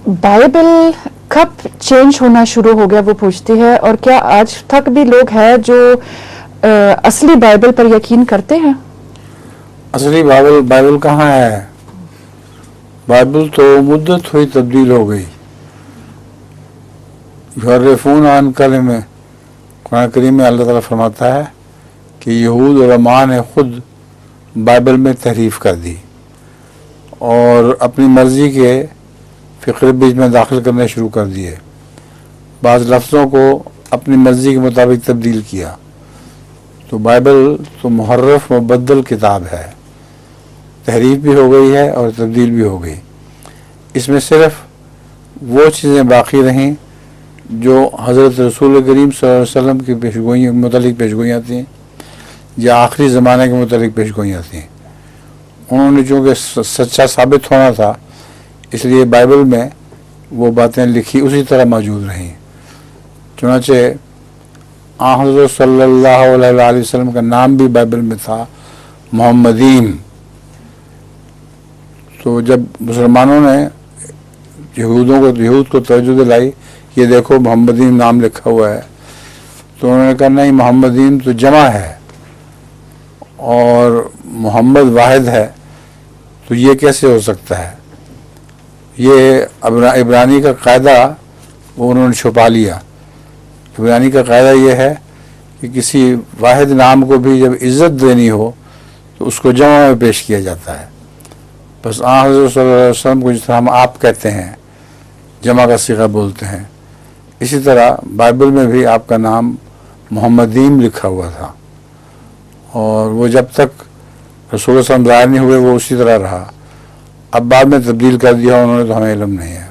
Bible कब change होना शुरू हो गया वो पूछती है, और क्या आज तक भी लोग हैं जो असली बाइबल पर यकीन करते हैं? असली बाइबल कहाँ है? बाइबल तो मुद्दत हुई तब्दील हो गई। युहर्रिफून अन कलिमे, कुरान करीम में अल्लाह ताला फरमाता है कि यहूद और अमान ने खुद बाइबल में तहरीफ कर दी और अपनी मर्ज़ी के फ़िक्र बीच में दाखिल करने शुरू कर दिए। बाज़ लफ्ज़ों को अपनी मर्ज़ी के मुताबिक तब्दील किया। तो बाइबल तो मुहर्रफ मुबद्दल किताब है, तहरीफ भी हो गई है और तब्दील भी हो गई। इसमें सिर्फ़ वो चीज़ें बाकी रहें जो हज़रत रसूल करीम सल्लल्लाहु अलैहि वसल्लम की पेशगोई मुतल्लिक़ पेशगोइयाँ थीं या आखिरी ज़माने के मुतल्लिक़ पेशगोइयाँ थीं। उन्होंने चूँकि सच्चा साबित होना था, इसलिए बाइबल में वो बातें लिखी उसी तरह मौजूद रहीं। चुनांचे हज़रत सल्लल्लाहु अलैहि वसल्लम का नाम भी बाइबल में था मोहम्मदीन। तो जब मुसलमानों ने यहूद को तवज्जो दिलाई, ये देखो मोहम्मदीन नाम लिखा हुआ है, तो उन्होंने कहा नहीं, मोहम्मदीन तो जमा है और मोहम्मद वाहिद है, तो ये कैसे हो सकता है? ये इब्रानी का कायदा वो उन्होंने छुपा लिया। इब्रानी का कायदा ये है कि किसी वाहिद नाम को भी जब इज़्ज़त देनी हो तो उसको जमा में पेश किया जाता है। बस हज़रत सल्लल्लाहु अलैहि वसल्लम को जिस तरह हम आप कहते हैं, जमा का सिगा बोलते हैं, इसी तरह बाइबल में भी आपका नाम मोहम्मदीन लिखा हुआ था और वो जब तक रसूल सल्लल्लाहु अलैहि वसल्लम ज़ाहिर नहीं हुए वो उसी तरह रहा। अब बाद में तब्दील कर दिया उन्होंने, तो हमें इल्म नहीं है।